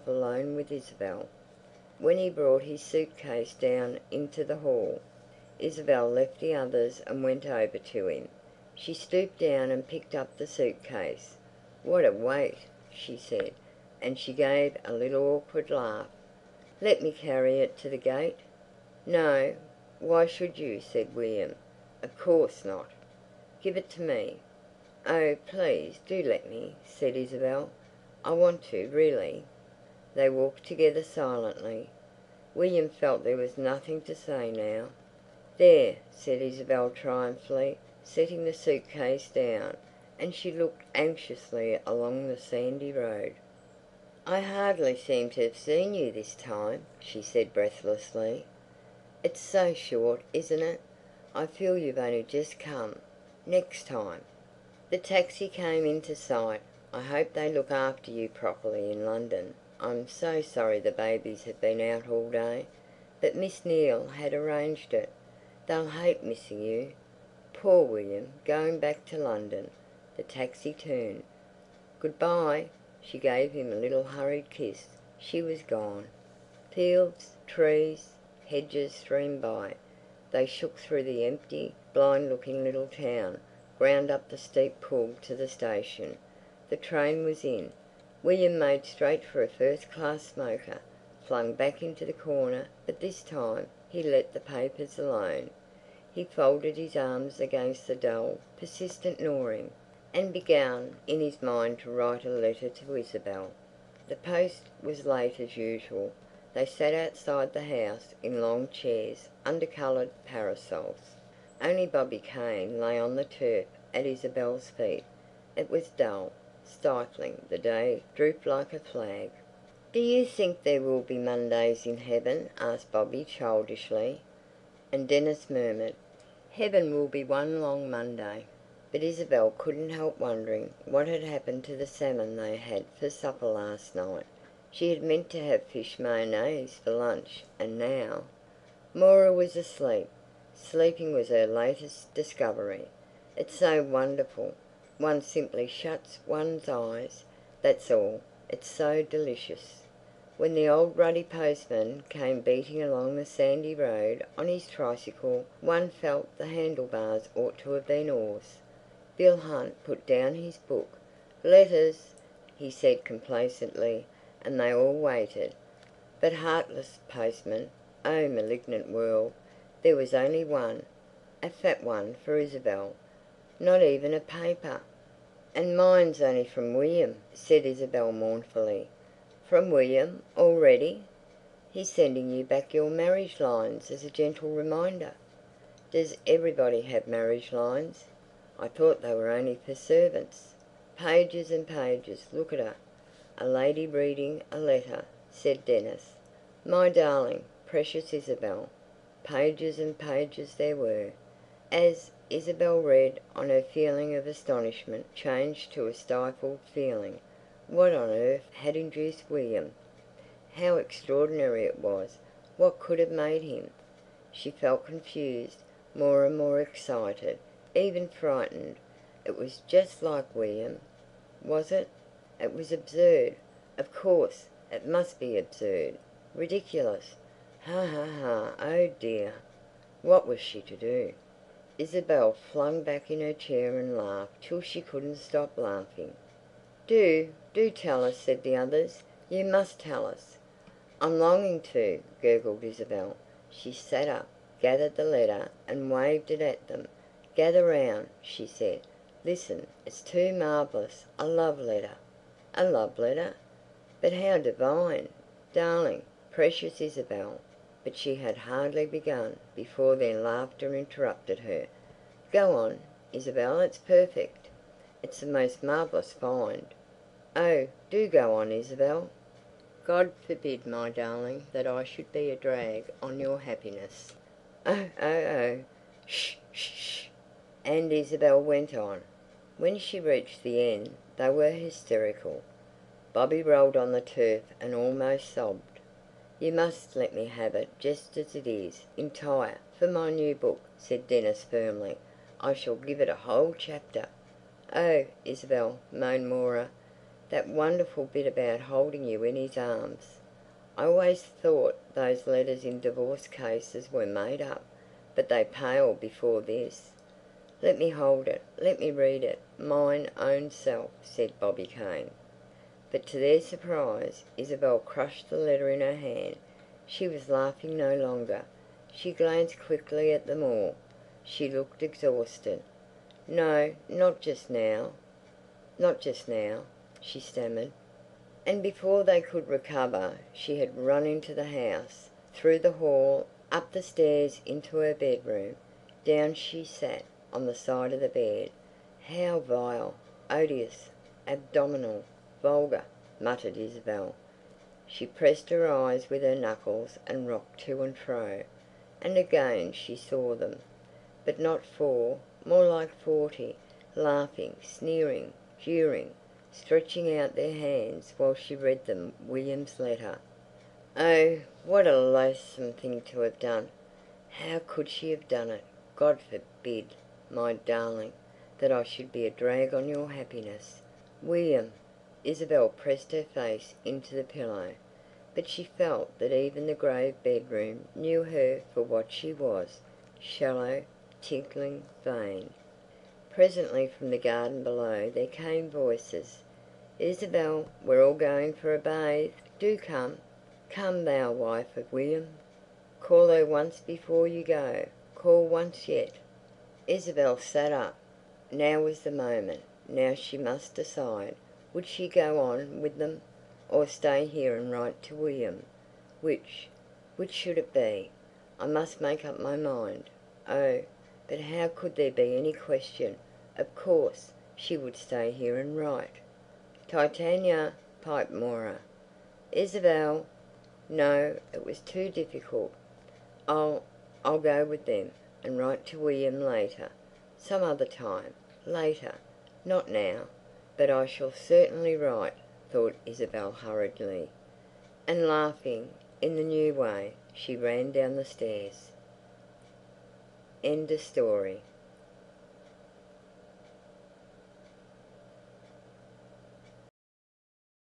alone with Isabel. When he brought his suitcase down into the hall, Isabel left the others and went over to him. She stooped down and picked up the suitcase. "What a weight," she said, and she gave a little awkward laugh. "Let me carry it to the gate." "No, why should you?" said William. "Of course not." "Give it to me." "Oh, please do let me," said Isabel. "I want to, really." They walked together silently. William felt there was nothing to say now. "There," said Isabel triumphantly, setting the suitcase down, and she looked anxiously along the sandy road. "I hardly seem to have seen you this time," she said breathlessly. "It's so short, isn't it? I feel you've only just come. Next time." The taxi came into sight. "I hope they look after you properly in London. I'm so sorry the babies have been out all day, but Miss Neil had arranged it. They'll hate missing you. Poor William, going back to London." The taxi turned. "Good-bye." She gave him a little hurried kiss. She was gone. Fields, trees, hedges streamed by. They shook through the empty, blind-looking little town, ground up the steep pull to the station. The train was in. William made straight for a first-class smoker, flung back into the corner, but this time he let the papers alone. He folded his arms against the dull, persistent gnawing, and began in his mind to write a letter to Isabel. The post was late as usual. They sat outside the house in long chairs under coloured parasols. Only Bobby Kane lay on the turf at Isabel's feet. It was dull, stifling. The day drooped like a flag. "Do you think there will be Mondays in heaven?" asked Bobby childishly. And Dennis murmured, "Heaven will be one long Monday." But Isabel couldn't help wondering what had happened to the salmon they had for supper last night. She had meant to have fish mayonnaise for lunch, and now... Moira was asleep. Sleeping was her latest discovery. It's so wonderful. One simply shuts one's eyes, that's all. It's so delicious. When the old ruddy postman came beating along the sandy road on his tricycle, one felt the handlebars ought to have been oars. Bill Hunt put down his book. "Letters," he said complacently, and they all waited. But heartless postman, oh malignant world, there was only one, a fat one for Isabel. Not even a paper. "And mine's only from William," said Isabel mournfully. "From William? Already? He's sending you back your marriage lines as a gentle reminder." "Does everybody have marriage lines? I thought they were only for servants." "Pages and pages. Look at her. A lady reading a letter," said Dennis. "My darling, precious Isabel." Pages and pages there were. As Isabel read on, her feeling of astonishment changed to a stifled feeling. What on earth had induced William? How extraordinary it was. What could have made him? She felt confused, more and more excited, even frightened. It was just like William. Was it? It was absurd. Of course, it must be absurd. Ridiculous. Ha ha ha. Oh dear. What was she to do? Isabel flung back in her chair and laughed till she couldn't stop laughing. Do tell us," said the others. "You must tell us." "I'm longing to," gurgled Isabel. She sat up, gathered the letter and waved it at them. "Gather round," she said. "Listen, it's too marvellous. A love letter." "A love letter? But how divine! Darling, precious Isabel." But she had hardly begun before their laughter interrupted her. "Go on, Isabel, it's perfect. It's the most marvellous find." "Oh, do go on, Isabel." "God forbid, my darling, that I should be a drag on your happiness." "Oh, oh, oh! Shh, shh, shh!" And Isabel went on. When she reached the end they were hysterical. Bobby rolled on the turf and almost sobbed. "You must let me have it just as it is, entire, for my new book," said Dennis firmly. "I shall give it a whole chapter." "Oh, Isabel," moaned Moira, That wonderful bit about holding you in his arms. I always thought those letters in divorce cases were made up, but they pale before this. Let me hold it. Let me read it. Mine own self, said Bobby Kane. But to their surprise, Isabel crushed the letter in her hand. She was laughing no longer. She glanced quickly at them all. She looked exhausted. No, not just now. Not just now, she stammered. And before they could recover, she had run into the house, through the hall, up the stairs into her bedroom. Down she sat, on the side of the bed. How vile, odious, abominable, vulgar, muttered Isabel. She pressed her eyes with her knuckles and rocked to and fro. And again she saw them. But not four, more like 40, laughing, sneering, jeering, stretching out their hands while she read them William's letter. Oh, what a loathsome thing to have done! How could she have done it? God forbid, my darling, that I should be a drag on your happiness. William! Isabel pressed her face into the pillow, but she felt that even the grave bedroom knew her for what she was, shallow, tinkling, vain. Presently from the garden below there came voices. Isabel, we're all going for a bathe. Do come. Come, thou wife of William. Call her once before you go. Call once yet. Isabel sat up. Now was the moment. Now she must decide. Would she go on with them, or stay here and write to William? Which? Which should it be? I must make up my mind. Oh, but how could there be any question? Of course, she would stay here and write. Titania, piped Moira. Isabel. No, it was too difficult. I'll go with them, and write to William later. Some other time. Later. Not now. But I shall certainly write, thought Isabel hurriedly. And laughing, in the new way, she ran down the stairs. End of story.